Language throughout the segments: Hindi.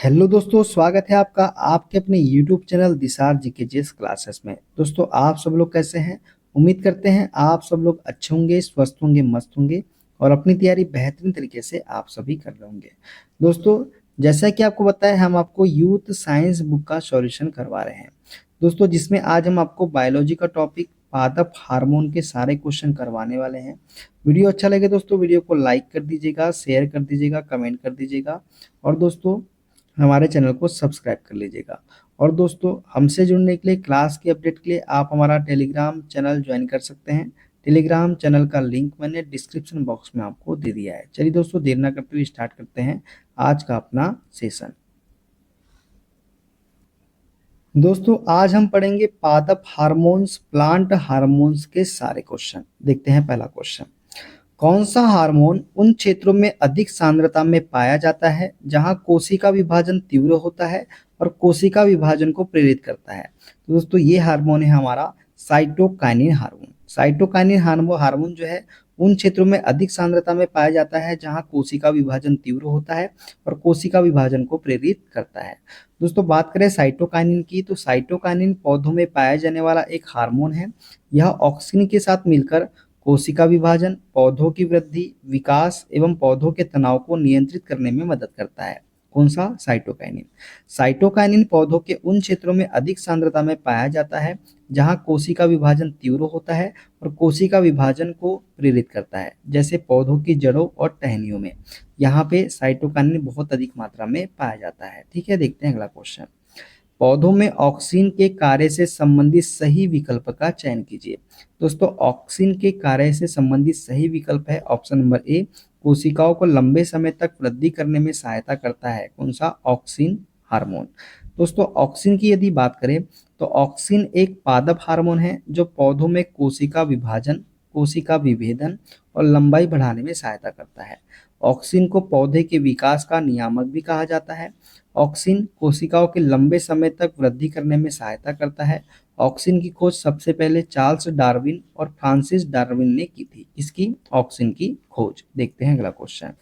हेलो दोस्तों, स्वागत है आपका आपके अपने YouTube चैनल दिशार जीकेजीएस क्लासेस में। दोस्तों, आप सब लोग कैसे हैं? उम्मीद करते हैं आप सब लोग अच्छे होंगे, स्वस्थ होंगे, मस्त होंगे और अपनी तैयारी बेहतरीन तरीके से आप सभी कर रहे होंगे। दोस्तों, जैसा कि आपको बताया, हम आपको यूथ साइंस बुक का सॉल्यूशन करवा रहे हैं दोस्तों, जिसमें आज हम आपको बायोलॉजी का टॉपिक पादप हार्मोन के सारे क्वेश्चन करवाने वाले हैं। वीडियो अच्छा लगे दोस्तों, वीडियो को लाइक कर दीजिएगा, शेयर कर दीजिएगा, कमेंट कर दीजिएगा और दोस्तों हमारे चैनल को सब्सक्राइब कर लीजिएगा। और दोस्तों, हमसे जुड़ने के लिए, क्लास के अपडेट के लिए आप हमारा टेलीग्राम चैनल ज्वाइन कर सकते हैं। टेलीग्राम चैनल का लिंक मैंने डिस्क्रिप्शन बॉक्स में आपको दे दिया है। चलिए दोस्तों, देर ना करते हुए स्टार्ट करते हैं आज का अपना सेशन। दोस्तों, आज हम पढ़ेंगे पादप हार्मोन्स, प्लांट हार्मोन्स के सारे क्वेश्चन। देखते हैं पहला क्वेश्चन। कौन सा हार्मोन उन क्षेत्रों में अधिक सांद्रता में पाया जाता है जहां कोशिका विभाजन तीव्र होता है और कोशिका विभाजन को प्रेरित करता है? तो दोस्तों, ये हार्मोन है हमारा साइटोकाइनिन हार्मोन। साइटोकाइनिन हार्मोन जो है उन क्षेत्रों में अधिक सांद्रता में पाया जाता है जहां कोशिका विभाजन तीव्र होता है और कोशिका विभाजन को प्रेरित करता है। दोस्तों, बात करें साइटोकाइनिन की, तो साइटोकाइनिन पौधों में पाया जाने वाला एक हार्मोन है। यह ऑक्सिन के साथ मिलकर कोशिका विभाजन, पौधों की वृद्धि, विकास एवं पौधों के तनाव को नियंत्रित करने में मदद करता है। कौन सा? साइटोकाइनिन। साइटोकाइनिन पौधों के उन क्षेत्रों में अधिक सांद्रता में पाया जाता है जहां कोशिका विभाजन तीव्र होता है और कोशिका विभाजन को प्रेरित करता है, जैसे पौधों की जड़ों और टहनियों में। यहाँ पे साइटोकाइनिन बहुत अधिक मात्रा में पाया जाता है। ठीक है, देखते हैं अगला क्वेश्चन। पौधों में ऑक्सिन के कार्य से संबंधित सही विकल्प का चयन कीजिए। दोस्तों, ऑक्सिन के कार्य से संबंधित सही विकल्प है ऑप्शन नंबर ए। कोशिकाओं को लंबे समय तक वृद्धि करने में सहायता करता है। कौन सा? Auxin hormone. दोस्तों, ऑक्सिन की यदि बात करें तो ऑक्सिन एक पादप हार्मोन है जो पौधों में कोशिका विभाजन, कोशिका विभेदन और लंबाई बढ़ाने में सहायता करता है। ऑक्सिन को पौधे के विकास का नियामक भी कहा जाता है। ऑक्सिन कोशिकाओं के लंबे समय तक वृद्धि करने में सहायता करता है। ऑक्सिन की खोज सबसे पहले चार्ल्स डार्विन और फ्रांसिस डार्विन ने की थी। इसकी ऑक्सिन की खोज। देखते हैं अगला क्वेश्चन।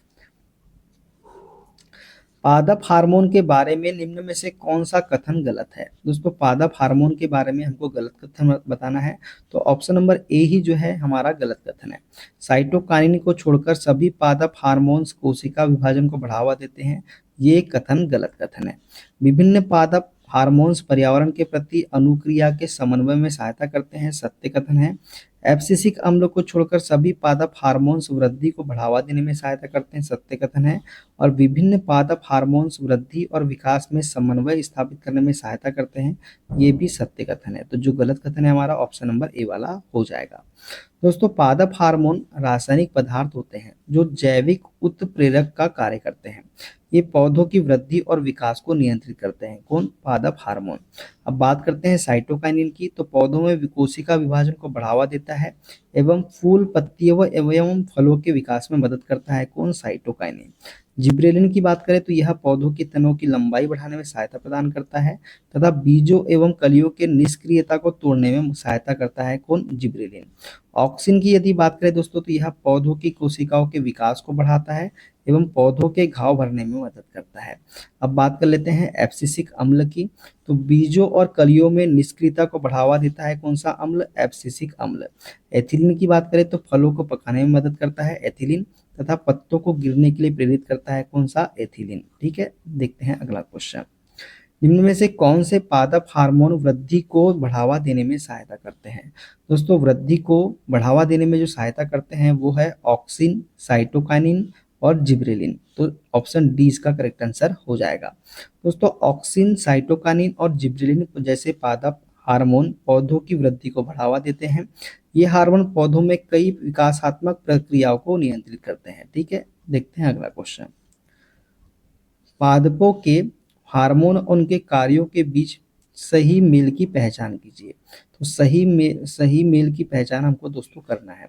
पादप हार्मोन के बारे में निम्न में से कौन सा कथन गलत है? दोस्तों, पादप हार्मोन के बारे में हमको गलत कथन बताना है, तो ऑप्शन नंबर ए ही जो है हमारा गलत कथन है। साइटोकाइनिन को छोड़कर सभी पादप हार्मोन्स कोशिका विभाजन को बढ़ावा देते हैं। ये कथन गलत कथन है। विभिन्न पादप हार्मोन्स पर्यावरण के प्रति अनुक्रिया के समन्वय में सहायता करते हैं। सत्य कथन है। एब्सिसिक अम्ल को छोड़कर सभी पादप हार्मोन्स वृद्धि को बढ़ावा देने में सहायता करते हैं। सत्य कथन है। और विभिन्न पादप हार्मोन्स वृद्धि और विकास में समन्वय स्थापित करने में सहायता करते हैं। ये भी सत्य कथन है। तो जो गलत कथन है हमारा ऑप्शन नंबर ए वाला हो जाएगा। दोस्तों, पादप हार्मोन रासायनिक पदार्थ होते हैं जो जैविक उत्प्रेरक का कार्य करते हैं। ये पौधों की वृद्धि और विकास को नियंत्रित करते हैं। कौन? पादप हार्मोन। अब बात करते हैं साइटोकाइनिन की, तो पौधों में कोशिका विभाजन को बढ़ावा देता है एवं फूल, पत्तियों एवं फलों के विकास में मदद करता है। कौन? साइटोकाइनिन। जिब्रेलिन की बात करें तो यह पौधों की तनों की लंबाई बढ़ाने में सहायता प्रदान करता है तथा बीजों एवं कलियों के निष्क्रियता को तोड़ने में सहायता करता है। कौन? जिब्रेलिन। ऑक्सिन की यदि बात करें दोस्तों, तो यह पौधों की कोशिकाओं के विकास को बढ़ाता है एवं पौधों के घाव भरने में मदद करता है। अब बात कर लेते हैं एब्सिसिक अम्ल की, तो बीजों और कलियों में निष्क्रियता को बढ़ावा देता है। कौन सा अम्ल? एब्सिसिक अम्ल। एथिलीन की बात करें तो फलों को पकाने में मदद करता है एथिलीन, तथा पत्तों को गिरने के लिए प्रेरित करता है। कौन सा? एथिलीन। ठीक है, देखते हैं अगला क्वेश्चन। निम्न में से कौन से पादप हार्मोन वृद्धि को बढ़ावा देने में सहायता करते हैं? दोस्तों, वृद्धि को बढ़ावा देने में जो सहायता करते हैं वो है ऑक्सिन, साइटोकाइनिन और जिब्रेलिन। तो ऑप्शन डी इसका करेक्ट आंसर हो जाएगा। दोस्तों, ऑक्सिन, साइटोकाइनिन और जिब्रेलिन जैसे पादप हार्मोन पौधों की वृद्धि को बढ़ावा देते हैं। ये हार्मोन पौधों में कई विकासात्मक प्रक्रियाओं को नियंत्रित करते हैं। ठीक है, देखते हैं अगला क्वेश्चन। पादपों के हार्मोन और उनके कार्यों के बीच सही मेल की पहचान कीजिए। तो सही मेल की पहचान हमको दोस्तों करना है।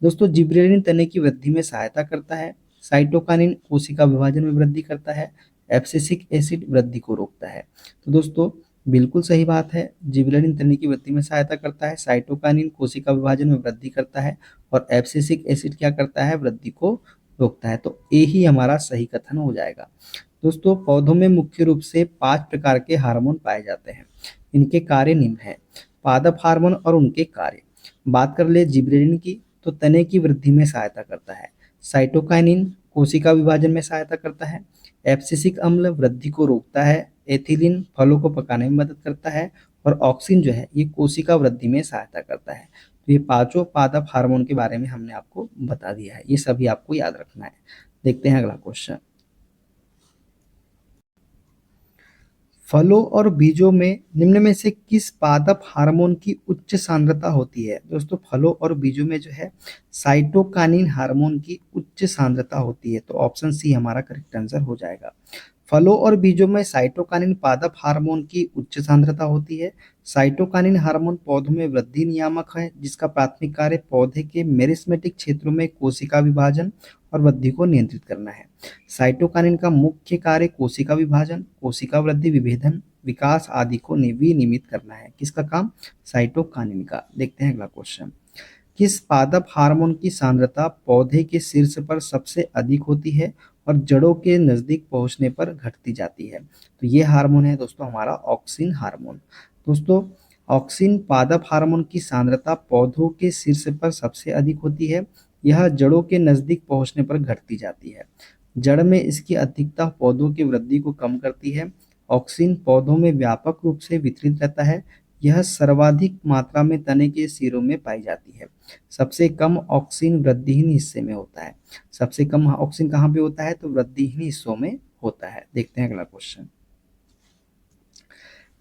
दोस्तों, जिब्रेलिन तने की वृद्धि में सहायता करता है। साइटोकाइनिन कोशिका विभाजन में वृद्धि करता है। एब्सिसिक एसिड वृद्धि को रोकता है। तो दोस्तों, बिल्कुल सही बात है। जिब्रेलिन तने की वृद्धि में सहायता करता है, साइटोकाइनिन कोशिका विभाजन में वृद्धि करता है और एब्सिसिक एसिड क्या करता है? वृद्धि को रोकता है। तो ए ही हमारा सही कथन हो जाएगा। दोस्तों पौधों में मुख्य रूप से 5 प्रकार के हार्मोन पाए जाते हैं। इनके कार्य निम्न हैं। पादप हार्मोन और उनके कार्य। बात कर ले जिबरेलिन की, तो तने की वृद्धि में सहायता करता है। साइटोकाइनिन कोशिका विभाजन में सहायता करता है। एब्सिसिक अम्ल वृद्धि को रोकता है। एथिलीन फलों को पकाने में मदद करता है। और ऑक्सिन जो है ये कोशिका वृद्धि में सहायता करता है। तो ये पांचों पादप हार्मोन के बारे में हमने आपको बता दिया है, ये सभी आपको याद रखना है। देखते हैं अगला क्वेश्चन। फलों और बीजों में निम्न में से किस पादप हार्मोन की उच्च सांद्रता होती है? दोस्तों फलों और बीजों में जो है साइटोकानिन हार्मोन की उच्च सांद्रता होती है, तो ऑप्शन सी हमारा करेक्ट आंसर हो जाएगा। फलों और बीजों में साइटोकानिन पादप हार्मोन की उच्च सांद्रता होती है। साइटोकानिन हार्मोन पौधों में वृद्धि नियामक है, जिसका प्राथमिक कार्य पौधे के मेरिस्मेटिक क्षेत्रों में कोशिका विभाजन और वृद्धि को नियंत्रित करना है। साइटोकानिन का मुख्य कार्य कोशिका विभाजन, कोशिका वृद्धि, विभेदन, विकास आदि को विनियमित करना है। किसका काम? साइटोकानिन का। देखते हैं अगला क्वेश्चन। किस पादप हार्मोन की सांद्रता पौधे के शीर्ष पर सबसे अधिक होती है और जड़ों के नजदीक पहुंचने पर घटती जाती है? तो ये हार्मोन है दोस्तों हमारा ऑक्सिन हार्मोन। दोस्तों ऑक्सिन पादप हार्मोन की सांद्रता पौधों के शीर्ष पर सबसे अधिक होती है। यह जड़ों के नजदीक पहुंचने पर घटती जाती है। जड़ में इसकी अधिकता पौधों की वृद्धि को कम करती है। ऑक्सिन पौधों में व्यापक रूप से वितरित रहता है। यह सर्वाधिक मात्रा में तने के सिरों में पाई जाती है। सबसे कम ऑक्सिन वृद्धिहीन हिस्से में होता है। सबसे कम ऑक्सिन कहाँ पे होता है? तो वृद्धिहीन हिस्सों में होता है। देखते हैं अगला क्वेश्चन।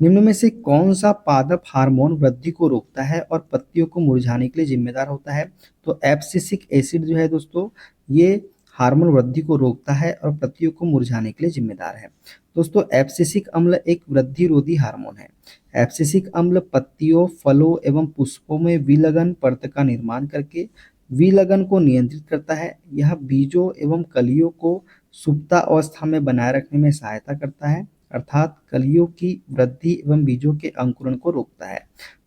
निम्न में से कौन सा पादप हार्मोन वृद्धि को रोकता है और पत्तियों को मुरझाने के लिए जिम्मेदार होता है? तो एब्सिसिक एसिड जो है दोस्तों ये हार्मोन वृद्धि को रोकता है और पत्तियों को मुरझाने के लिए जिम्मेदार है। दोस्तों एब्सिसिक अम्ल एक वृद्धि हार्मोन है। एब्सिसिक अम्ल पत्तियों, फलों एवं पुष्पों में विलगन परत का निर्माण करके विलगन को नियंत्रित करता है। यह बीजों एवं कलियों को सुप्ता अवस्था में बनाए रखने में सहायता करता है, अर्थात कलियों की वृद्धि एवं बीजों के अंकुरण को रोकता है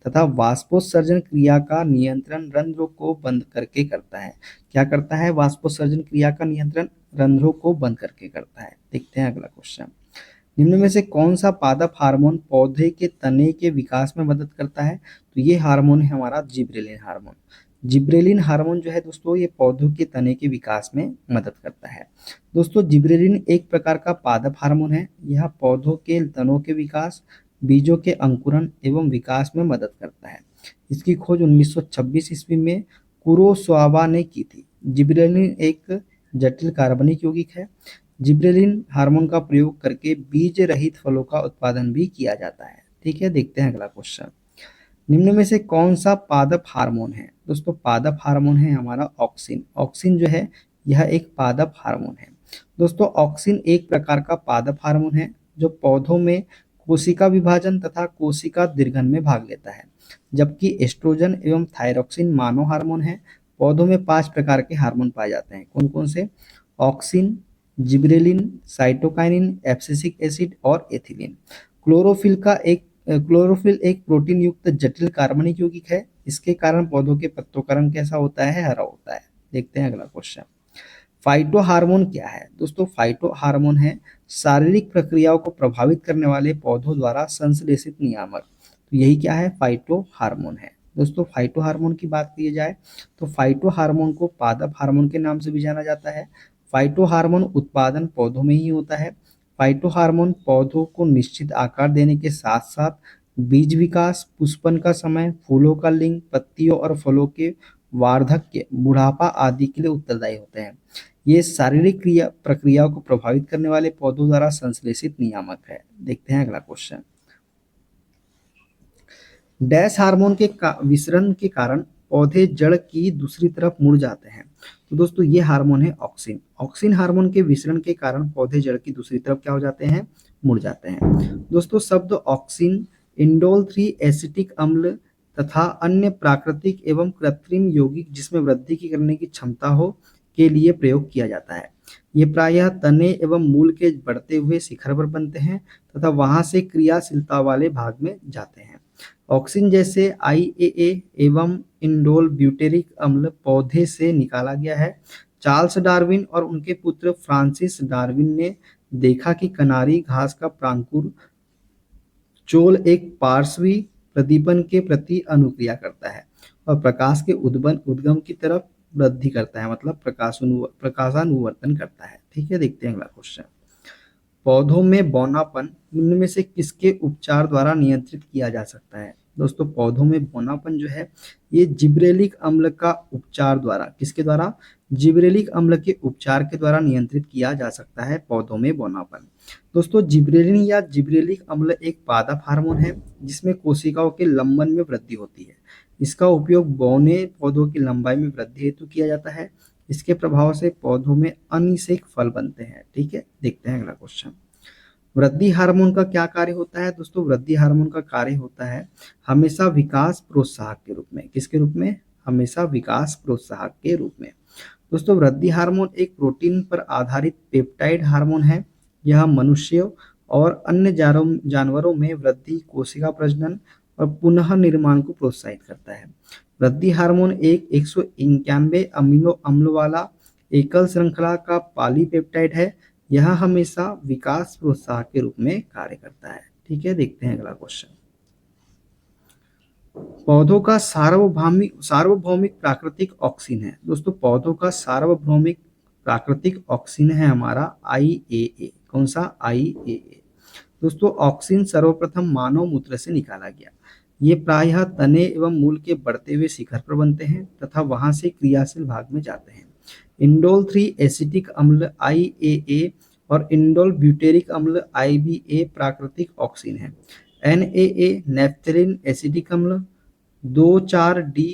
तथा वाष्पोत्सर्जन क्रिया का नियंत्रण रंध्रों को बंद करके करता है। क्या करता है? वाष्पोत्सर्जन क्रिया का नियंत्रण रंध्रों को बंद करके करता है। देखते हैं अगला क्वेश्चन। निम्न में से कौन सा पादप हार्मोन पौधे के तने के विकास में मदद करता है? तो ये हार्मोन है हमारा जिब्रेलिन हार्मोन। जिब्रेलिन हार्मोन जो है दोस्तों ये पौधों के तने के विकास में मदद करता है। दोस्तों जिब्रेलिन एक प्रकार का पादप हार्मोन है। यह पौधों के तनों के विकास, बीजों के अंकुरण एवं विकास में मदद करता है। इसकी खोज 1926 ईस्वी में कुरोसावा ने की थी। जिब्रेलिन एक जटिल कार्बनिक यौगिक है। जिब्रेलिन हार्मोन का प्रयोग करके बीज रहित फलों का उत्पादन भी किया जाता है। ठीक है, देखते हैं अगला क्वेश्चन। निम्न में से कौन सा पादप हार्मोन है? दोस्तों पादप हार्मोन है हमारा ऑक्सिन। ऑक्सिन जो है यह एक पादप हार्मोन है। दोस्तों ऑक्सिन एक प्रकार का पादप हार्मोन है जो पौधों में कोशिका विभाजन तथा कोशिका दीर्घन में भाग लेता है, जबकि एस्ट्रोजन एवं थायरोक्सिन मानव हार्मोन है। पौधों में 5 प्रकार के हार्मोन पाए जाते हैं। कौन कौन से? Auxin, gibberellin, cytokinin, abscisic acid और एथिलीन। क्लोरोफिल एक प्रोटीन युक्त जटिल कार्बनिक यौगिक है। इसके कारण पौधों के पत्तों का रंग कैसा होता है? हरा होता है। देखते हैं अगला क्वेश्चन। फाइटो हार्मोन क्या है? दोस्तों फाइटो हार्मोन है शारीरिक प्रक्रियाओं को प्रभावित करने वाले पौधों द्वारा संश्लेषित नियामक। तो यही क्या है? फाइटो हार्मोन है। दोस्तों फाइटो हार्मोन की बात की जाए तो फाइटो हार्मोन को पादप हार्मोन के नाम से भी जाना जाता है। फाइटो हार्मोन उत्पादन पौधों में ही होता है। फाइटो हार्मोन पौधों को निश्चित आकार देने के साथ साथ बीज विकास, पुष्पन का समय, फूलों का लिंग, पत्तियों और फलों के वार्धक्य, बुढ़ापा आदि के लिए उत्तरदायी होते हैं। ये शारीरिक प्रक्रियाओं को प्रभावित करने वाले पौधों द्वारा संश्लेषित नियामक है। देखते हैं अगला क्वेश्चन। डैश हार्मोन के विसरण के कारण पौधे जड़ की दूसरी तरफ मुड़ जाते हैं। तो दोस्तों ये हार्मोन है ऑक्सिन। ऑक्सिन हार्मोन के विसरण के कारण पौधे जड़ की दूसरी तरफ क्या हो जाते हैं? मुड़ जाते हैं। दोस्तों शब्द ऑक्सिन इंडोल 3 एसिटिक अम्ल तथा अन्य प्राकृतिक एवं कृत्रिम यौगिक जिसमें वृद्धि की करने की क्षमता हो के लिए प्रयोग किया जाता है। ये प्रायः तने एवं मूल के बढ़ते हुए शिखर पर बनते हैं तथा वहां से क्रियाशीलता वाले भाग में जाते हैं। ऑक्सिन जैसे आईएए एवं इंडोल ब्यूटेरिक अम्ल पौधे से निकाला गया है। चार्ल्स डार्विन और उनके पुत्र फ्रांसिस डार्विन ने देखा कि कनारी घास का प्रांकुर चोल एक पार्श्वी प्रदीपन के प्रति अनुक्रिया करता है और प्रकाश के उद्गम की तरफ वृद्धि करता है, मतलब प्रकाशानुवर्तन करता है। ठीक है, देखते हैं अगला क्वेश्चन। पौधों में बौनापन निम्न में से किसके उपचार द्वारा नियंत्रित किया जा सकता है? दोस्तों, पौधों में बौनापन जो है ये जिब्रेलिक अम्ल का उपचार द्वारा, किसके द्वारा? जिब्रेलिक अम्ल के उपचार के द्वारा नियंत्रित किया जा सकता है पौधों में बौनापन। दोस्तों, जिब्रेलिन या जिब्रेलिक अम्ल एक पादप हार्मोन है जिसमें कोशिकाओं के लंबन में वृद्धि होती है। इसका उपयोग बौने पौधों की लंबाई में वृद्धि हेतु किया जाता है। इसके प्रभाव से पौधों में अनिषेक फल बनते हैं। ठीक है, देखते हैं अगला क्वेश्चन। वृद्धि हार्मोन का क्या कार्य होता है? दोस्तों, वृद्धि हार्मोन का कार्य होता है हमेशा विकास प्रोत्साहक के रूप में। किसके रूप में? हमेशा विकास प्रोत्साहक के रूप में। दोस्तों, वृद्धि हार्मोन एक प्रोटीन पर आधारित पेप्टाइड हार्मोन है। यह मनुष्यों और अन्य जानवरों में वृद्धि, कोशिका प्रजनन और पुनः निर्माण को प्रोत्साहित करता है। वृद्धि हार्मोन एक 191 अमीनो अम्ल वाला एकल श्रृंखला का पॉलीपेप्टाइड है। यह हमेशा विकास प्रोत्साहक के रूप में कार्य करता है। ठीक है, देखते हैं अगला क्वेश्चन। पौधों का सार्वभौमिक प्राकृतिक ऑक्सीन है। दोस्तों, पौधों का सार्वभौमिक प्राकृतिक ऑक्सीन है हमारा IAA। कौन सा? IAA। दोस्तों, ऑक्सीन सर्वप्रथम मानव मूत्र से निकाला गया। ये प्रायः तने एवं मूल के बढ़ते हुए शिखर पर बनते हैं तथा वहां से क्रियाशील भाग में जाते हैं। इंडोल 3 एसिटिक अम्ल IAA और इंडोल ब्यूटेरिक अम्ल IBA प्राकृतिक ऑक्सीन है। NAA नेफ्थेलिन एसिटिक अम्ल 2,4-D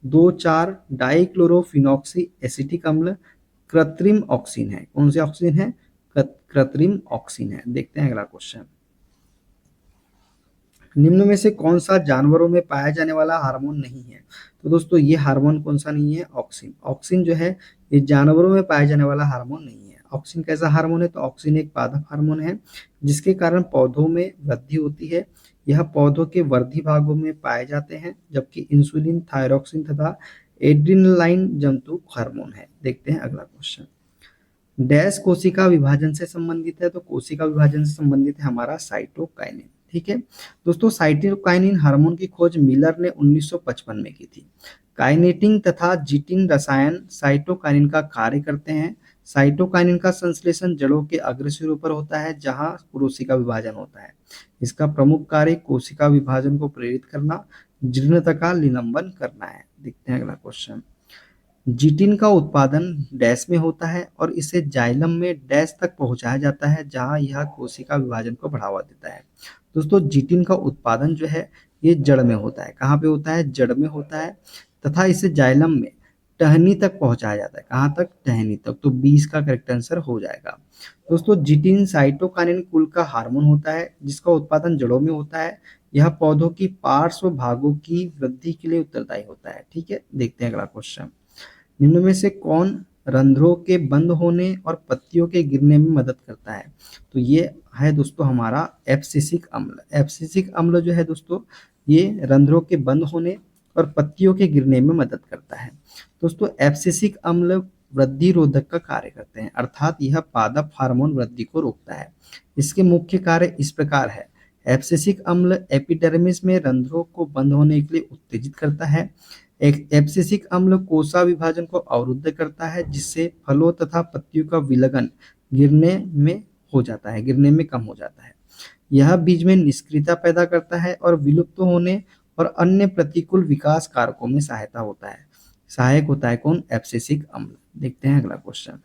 2,4 डाइक्लोरोफिनॉक्सी एसिटिक अम्ल कृत्रिम ऑक्सीन है। कौन से ऑक्सीन है? कृत्रिम ऑक्सीन है। देखते हैं अगला क्वेश्चन। निम्न में से कौन सा जानवरों में पाया जाने वाला हार्मोन नहीं है? तो दोस्तों, ये हार्मोन कौन सा नहीं है? ऑक्सीन। ऑक्सीन जो है ये जानवरों में पाया जाने वाला हार्मोन नहीं है। ऑक्सीन कैसा हार्मोन है? तो ऑक्सीन एक पादप हार्मोन है जिसके कारण पौधों में वृद्धि होती है। यह पौधों के वर्धी भागों में पाए जाते हैं, जबकि इंसुलिन, थायरॉक्सिन तथा एड्रिनलाइन जंतु हार्मोन है। देखते हैं अगला क्वेश्चन। डैश कोशिका विभाजन से संबंधित है? तो कोशिका विभाजन से संबंधित है हमारा साइटोकाइनिन। ठीक है दोस्तों, साइटोकाइनिन हार्मोन की खोज मिलर ने 1955 में की थी। काइनेटिन तथा जीटिन रसायन साइटोकाइनिन का कार्य करते हैं। साइटोकाइनिन का संश्लेषण जड़ों के अग्रसिरों पर होता है जहां कोशिका विभाजन होता है। इसका प्रमुख कार्य कोशिका विभाजन को प्रेरित करना, जीर्णता का निलंबन करना है। देखते हैं अगला क्वेश्चन। जीटिन का उत्पादन डैश में होता है और इसे जाइलम में डैश तक पहुंचाया जाता है जहां यह कोशिका विभाजन को बढ़ावा देता है। दोस्तों, जीटिन का उत्पादन जो है ये जड़ में होता है। कहाँ पे होता है? जड़ में होता है तथा इसे जाइलम में टहनी तक पहुंचाया जाता है। कहाँ तक? टहनी तक। तो 20 का करेक्ट आंसर हो जाएगा। दोस्तों, जीटिन साइटोकाइनिन कुल का हार्मोन होता है जिसका उत्पादन जड़ों में होता है। यह पौधों की पार्श्व भागों की वृद्धि के लिए उत्तरदायी होता है। ठीक है, देखते हैं अगला क्वेश्चन। निम्न में से कौन रंध्रों के बंद होने और पत्तियों के गिरने में मदद करता है? तो ये है दोस्तों हमारा एब्सिसिक अम्ल। एब्सिसिक अम्ल जो है दोस्तों ये रंध्रों के बंद होने और पत्तियों के गिरने में मदद करता है। दोस्तों, एब्सिसिक अम्ल वृद्धि रोधक का कार्य करते हैं, अर्थात यह पादप हार्मोन वृद्धि को रोकता है। इसके मुख्य कार्य इस प्रकार है। एब्सिसिक अम्ल एपिडर्मिस में रंध्रों को बंद होने के लिए उत्तेजित करता है। एक एब्सिसिक अम्ल कोशिका विभाजन को अवरुद्ध करता है जिससे फलों तथा पत्तियों का विलगन गिरने में हो जाता है, गिरने में कम हो जाता है। यह बीज में निष्क्रियता पैदा करता है और विलुप्त होने और अन्य प्रतिकूल विकास कारकों में सहायक होता है कौन? एब्सिसिक अम्ल। देखते हैं अगला क्वेश्चन।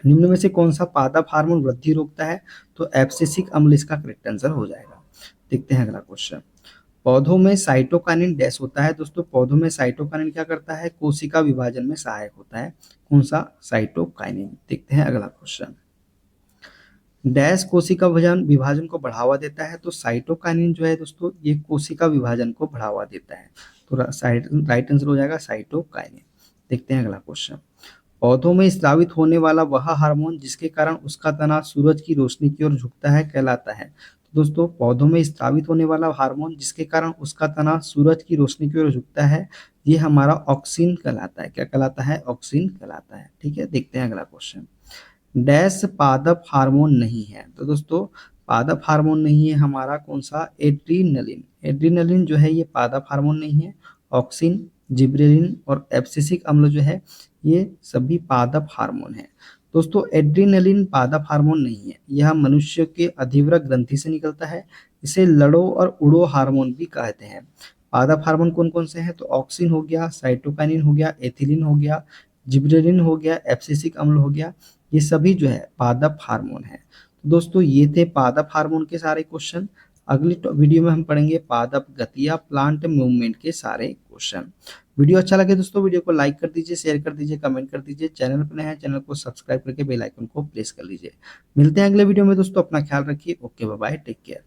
निम्न में से कौन सा पादप हार्मोन वृद्धि रोकता है? तो एब्सिसिक अम्ल इसका करेक्ट आंसर हो जाएगा। देखते हैं अगला क्वेश्चन। पौधों में साइटोकाइनिन डैश होता है। दोस्तों, पौधों में साइटोकाइनिन क्या करता है? कोशिका विभाजन में सहायक होता है। कौन सा? साइटोकाइनिन। देखते हैं अगला क्वेश्चन। डैश कोशिका विभाजन को बढ़ावा देता है। तो साइटोकाइनिन जो है दोस्तों ये कोशिका विभाजन को बढ़ावा देता है। तो राइट आंसर हो जाएगा साइटोकाइनिन। देखते हैं अगला क्वेश्चन। पौधों में स्रावित होने वाला वह हार्मोन जिसके कारण उसका तना सूरज की रोशनी की ओर झुकता है कहलाता है। तो दोस्तों, पौधों में स्रावित होने वाला हार्मोन जिसके कारण उसका तना सूरज की रोशनी की ओर झुकता है ये हमारा ऑक्सिन कहलाता है। क्या कहलाता है? ऑक्सिन कहलाता है। ठीक है, देखते हैं अगला क्वेश्चन। डैश पादप हार्मोन नहीं है। तो दोस्तों पादप हार्मोन नहीं है हमारा कौन सा, एड्रीनलिन। एड्रीनलिन जो है ये पादप हार्मोन नहीं है। ऑक्सिन, जिब्रेलिन और एब्सिसिक अम्ल जो है ये सभी पादप हार्मोन है। दोस्तों एड्रीनलिन पादप हार्मोन नहीं है, यह मनुष्य के अधिवृक्क ग्रंथि से निकलता है। इसे लड़ो और उड़ो हार्मोन भी कहते हैं। पादप हार्मोन कौन कौन से हैं, तो ऑक्सिन हो गया, साइटोकाइनिन हो गया, एथिलीन हो गया, जिब्रेलिन हो गया, एब्सिसिक अम्ल हो गया, ये सभी जो है पादप हार्मोन है। तो दोस्तों ये थे पादप हार्मोन के सारे क्वेश्चन। अगली वीडियो में हम पढ़ेंगे पादप गति या प्लांट मूवमेंट के सारे क्वेश्चन। वीडियो अच्छा लगे दोस्तों वीडियो को लाइक कर दीजिए, शेयर कर दीजिए, कमेंट कर दीजिए। चैनल पर नए हैं चैनल को सब्सक्राइब करके बेल आइकन को प्रेस कर लीजिए। मिलते हैं अगले वीडियो में दोस्तों, अपना ख्याल रखिए। Okay bye bye, take care.